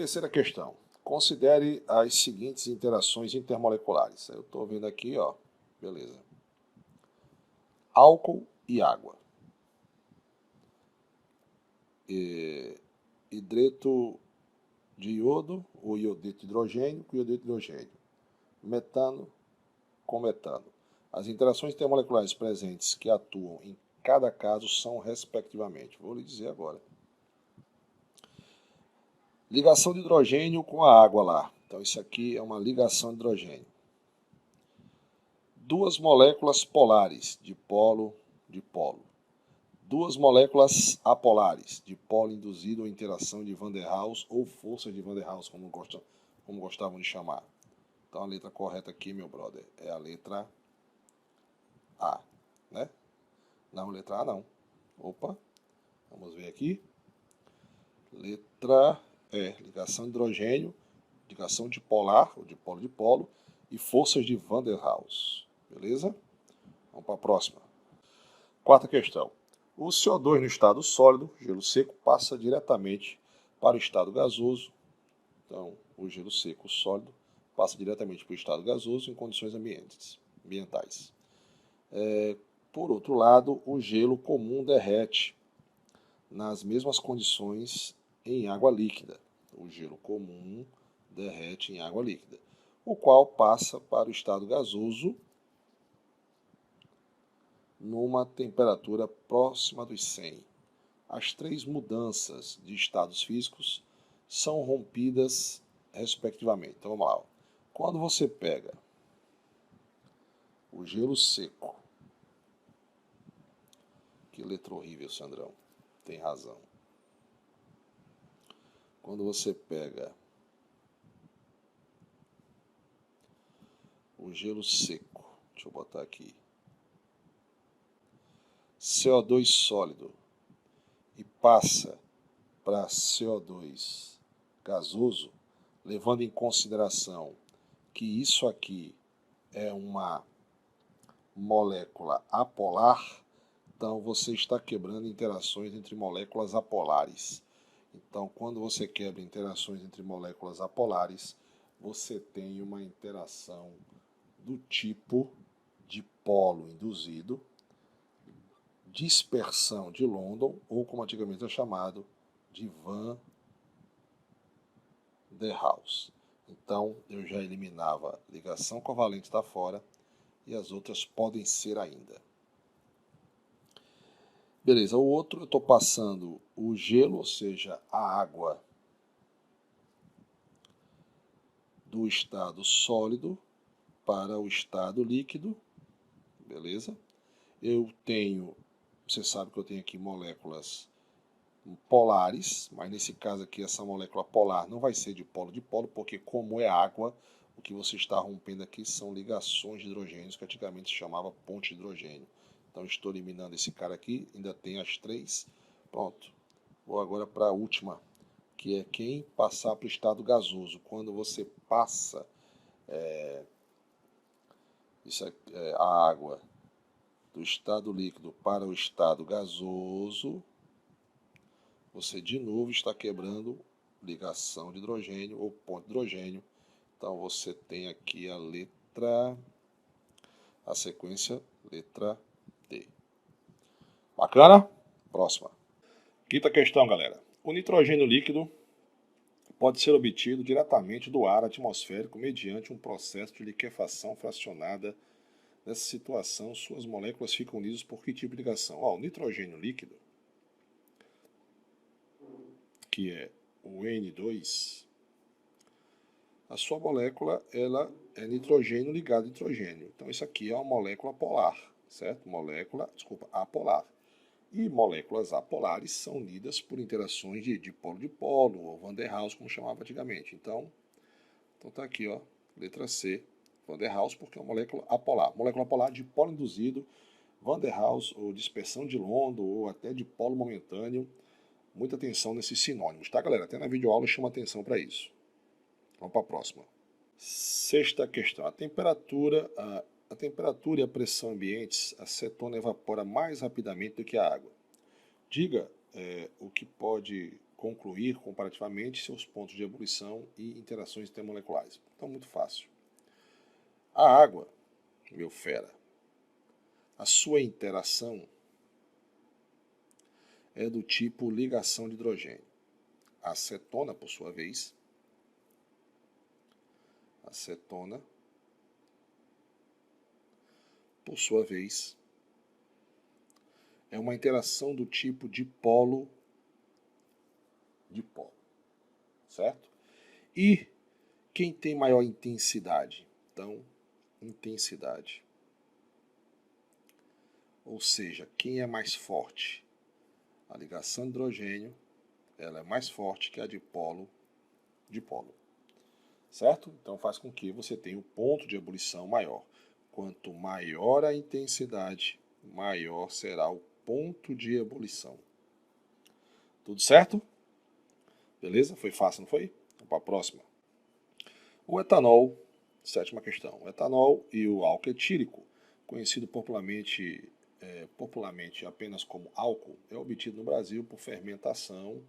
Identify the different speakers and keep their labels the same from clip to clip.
Speaker 1: Terceira questão. Considere as seguintes interações intermoleculares. Eu estou vendo aqui, ó. Beleza. Álcool e água. Hidreto de iodo, ou iodeto de hidrogênio, com iodeto de hidrogênio. Metano com metano. As interações intermoleculares presentes que atuam em cada caso são respectivamente. Vou lhe dizer agora. Ligação de hidrogênio com a água lá. Então isso aqui é uma ligação de hidrogênio. Duas moléculas polares, dipolo, dipolo. Duas moléculas apolares, dipolo induzido ou interação de Van der Waals ou força de Van der Waals, como gostavam de chamar. Então a letra correta aqui, meu brother, é a letra A, né? Não, letra A não. Opa, vamos ver aqui. Letra E, ligação de hidrogênio, ligação dipolar, ou dipolo-dipolo, e forças de Van der Waals. Beleza? Vamos para a próxima. Quarta questão. O CO2 no estado sólido, gelo seco, passa diretamente para o estado gasoso. Então, o gelo seco sólido passa diretamente para o estado gasoso em condições ambientais. Por outro lado, o gelo comum derrete nas mesmas condições em água líquida. O gelo comum derrete em água líquida, o qual passa para o estado gasoso numa temperatura próxima dos 100. As três mudanças de estados físicos são rompidas respectivamente. Então vamos lá. Quando você pega o gelo seco, que letra horrível, Sandrão, tem razão. Quando você pega o gelo seco, deixa eu botar aqui, CO2 sólido, e passa para CO2 gasoso, levando em consideração que isso aqui é uma molécula apolar, então você está quebrando interações entre moléculas apolares. Então, quando você quebra interações entre moléculas apolares, você tem uma interação do tipo dipolo induzido, dispersão de London, ou como antigamente é chamado, de Van der Waals. Então, eu já eliminava ligação covalente está fora e as outras podem ser ainda. Beleza, o outro eu estou passando o gelo, ou seja, a água do estado sólido para o estado líquido. Beleza? Você sabe que eu tenho aqui moléculas polares, mas nesse caso aqui essa molécula polar não vai ser de polo, porque como é água, o que você está rompendo aqui são ligações de hidrogênios, que antigamente se chamava ponte de hidrogênio. Então estou eliminando esse cara aqui, ainda tem as três. Pronto. Vou agora para a última, que é quem passar para o estado gasoso. Quando você passa a água do estado líquido para o estado gasoso, você de novo está quebrando ligação de hidrogênio ou ponto de hidrogênio. Então você tem aqui a sequência letra D. Bacana? Próxima. Quinta questão, galera. O nitrogênio líquido pode ser obtido diretamente do ar atmosférico mediante um processo de liquefação fracionada. Nessa situação, suas moléculas ficam unidas por que tipo de ligação? O nitrogênio líquido, que é o N2, a sua molécula ela é nitrogênio ligado a nitrogênio. Então isso aqui é uma molécula polar, certo? Apolar. E moléculas apolares são unidas por interações de dipolo-dipolo, ou Van der Waals, como chamava antigamente. Então tá aqui, ó, letra C, Van der Waals, porque é uma molécula apolar. Molécula apolar, dipolo induzido, Van der Waals, ou dispersão de London, ou até dipolo momentâneo. Muita atenção nesses sinônimos, tá, galera? Até na videoaula chama atenção para isso. Vamos para a próxima. Sexta questão. A temperatura e a pressão ambientes, a acetona evapora mais rapidamente do que a água. Diga concluir comparativamente seus pontos de ebulição e interações intermoleculares. Então, muito fácil. A água, meu fera, a sua interação é do tipo ligação de hidrogênio. A acetona, por sua vez, é uma interação do tipo dipolo, certo? E quem tem maior intensidade? Então, intensidade. Ou seja, quem é mais forte? A ligação de hidrogênio, ela é mais forte que a dipolo, certo? Então faz com que você tenha o ponto de ebulição maior. Quanto maior a intensidade, maior será o ponto de ebulição. Tudo certo? Beleza? Foi fácil, não foi? Vamos para a próxima. O etanol, sétima questão. O etanol e o álcool etílico, conhecido popularmente apenas como álcool, é obtido no Brasil por fermentação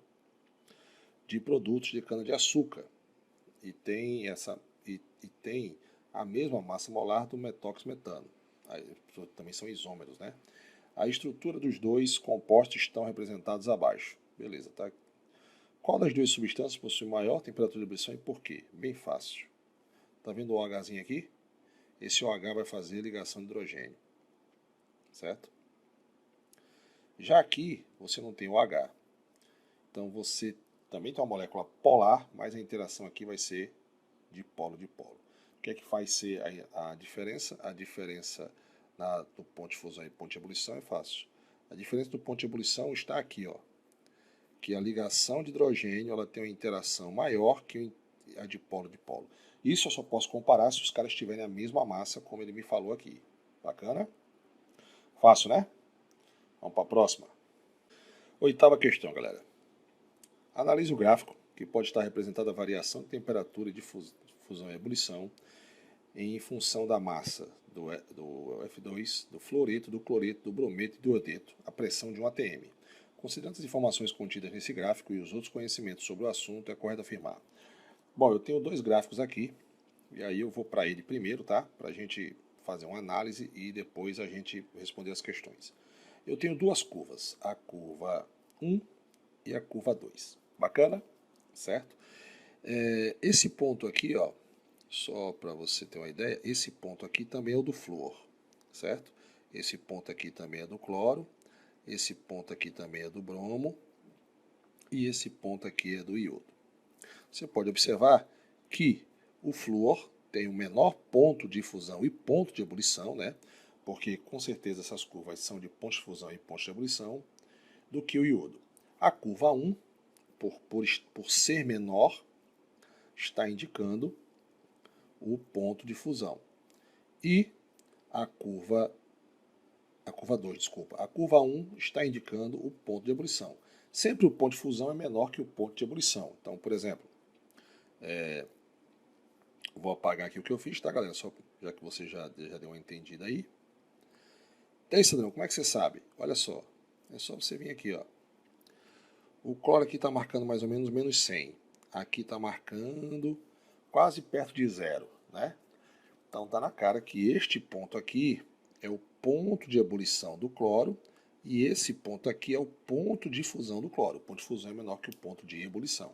Speaker 1: de produtos de cana-de-açúcar e tem a mesma massa molar do metóximetano. Também são isômeros, né? A estrutura dos dois compostos estão representados abaixo. Beleza, tá? Qual das duas substâncias possui maior temperatura de ebulição e por quê? Bem fácil. Tá vendo o OHzinho aqui? Esse OH vai fazer ligação de hidrogênio, certo? Já aqui você não tem OH. Então você também tem uma molécula polar, mas a interação aqui vai ser de polo-dipolo. O que é que faz ser a diferença? A diferença do ponto de fusão e ponto de ebulição é fácil. A diferença do ponto de ebulição está aqui, ó, que a ligação de hidrogênio ela tem uma interação maior que a de polo-dipolo. Isso eu só posso comparar se os caras tiverem a mesma massa, como ele me falou aqui. Bacana? Fácil, né? Vamos para a próxima. Oitava questão, galera. Analise o gráfico, que pode estar representado a variação de temperatura de fusão e ebulição em função da massa do F2, do fluoreto, do cloreto, do brometo e do iodeto, a pressão de um ATM. Considerando as informações contidas nesse gráfico e os outros conhecimentos sobre o assunto, é correto afirmar. Bom, eu tenho dois gráficos aqui, e aí eu vou para ele primeiro, tá? Para a gente fazer uma análise e depois a gente responder as questões. Eu tenho duas curvas, a curva 1 e a curva 2. Bacana? Certo? Esse ponto aqui, ó, só para você ter uma ideia, esse ponto aqui também é o do flúor, certo? Esse ponto aqui também é do cloro, esse ponto aqui também é do bromo e esse ponto aqui é do iodo. Você pode observar que o flúor tem o menor ponto de fusão e ponto de ebulição, né? Porque com certeza essas curvas são de ponto de fusão e ponto de ebulição, do que o iodo. A curva 1, por ser menor, está indicando o ponto de fusão. E a curva 2, desculpa. A curva 1 está indicando o ponto de ebulição. Sempre o ponto de fusão é menor que o ponto de ebulição. Então, por exemplo, vou apagar aqui o que eu fiz, tá, galera? Só, já que você já deu uma entendida aí. E aí, Sandrão, como é que você sabe? Olha só, é só você vir aqui, ó. O cloro aqui está marcando mais ou menos menos 100. Aqui está marcando quase perto de zero, né? Então está na cara que este ponto aqui é o ponto de ebulição do cloro e esse ponto aqui é o ponto de fusão do cloro. O ponto de fusão é menor que o ponto de ebulição.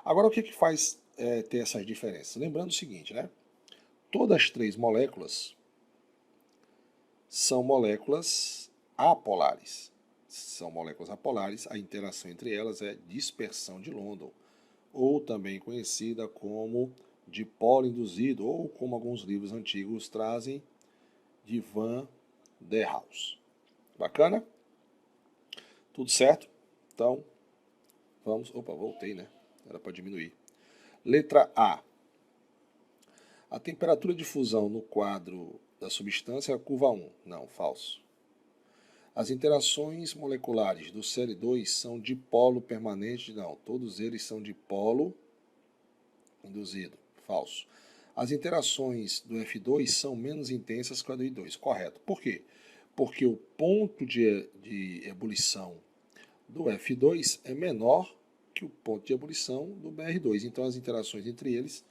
Speaker 1: Agora, o que faz ter essas diferenças? Lembrando o seguinte, né? Todas as três moléculas são moléculas apolares. São moléculas apolares, a interação entre elas é dispersão de London, ou também conhecida como dipolo induzido, ou como alguns livros antigos trazem, de Van der Waals. Bacana? Tudo certo? Então, vamos... Opa, voltei, né? Era para diminuir. Letra A. A temperatura de fusão no quadro da substância é a curva 1. Não, falso. As interações moleculares do Cl2 são dipolo permanente. Não, todos eles são dipolo induzido. Falso. As interações do F2 são menos intensas que a do I2. Correto. Por quê? Porque o ponto de ebulição do F2 é menor que o ponto de ebulição do BR2. Então as interações entre eles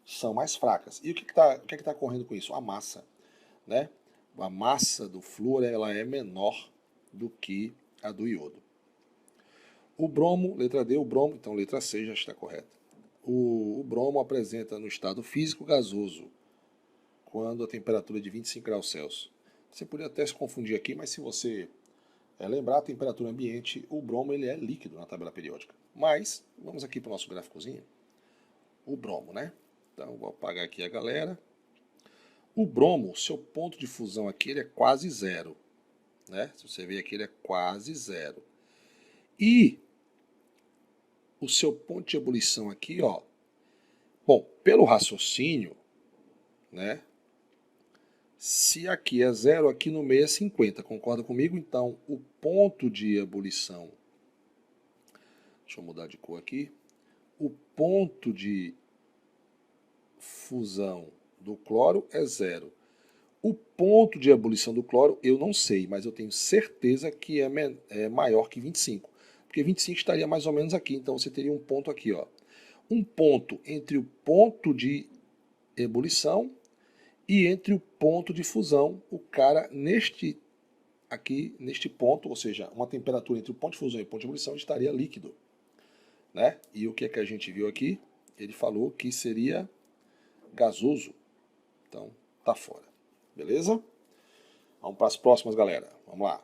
Speaker 1: são mais fracas. E o que está ocorrendo com isso? A massa, né? A massa do flúor ela é menor do que a do iodo. O bromo, letra D, o bromo, então letra C já está correta. O bromo apresenta no estado físico gasoso, quando a temperatura é de 25 graus Celsius. Você poderia até se confundir aqui, mas se você lembrar a temperatura ambiente, o bromo ele é líquido na tabela periódica. Mas, vamos aqui para o nosso gráficozinho. O bromo, né? Então, vou apagar aqui a galera. O bromo, seu ponto de fusão aqui ele é quase zero. Né? Se você ver aqui, ele é quase zero. E o seu ponto de ebulição aqui, ó. Bom, pelo raciocínio, né? Se aqui é zero, aqui no meio é 50. Concorda comigo? Então, o ponto de ebulição... Deixa eu mudar de cor aqui. O ponto de fusão do cloro é zero. O ponto de ebulição do cloro eu não sei, mas eu tenho certeza que é maior que 25. Porque 25 estaria mais ou menos aqui, então você teria um ponto aqui, ó. Um ponto entre o ponto de ebulição e entre o ponto de fusão. O cara neste ponto, ou seja, uma temperatura entre o ponto de fusão e o ponto de ebulição estaria líquido, né? E o que é que a gente viu aqui? Ele falou que seria gasoso. Então, tá fora. Beleza? Vamos para as próximas, galera. Vamos lá.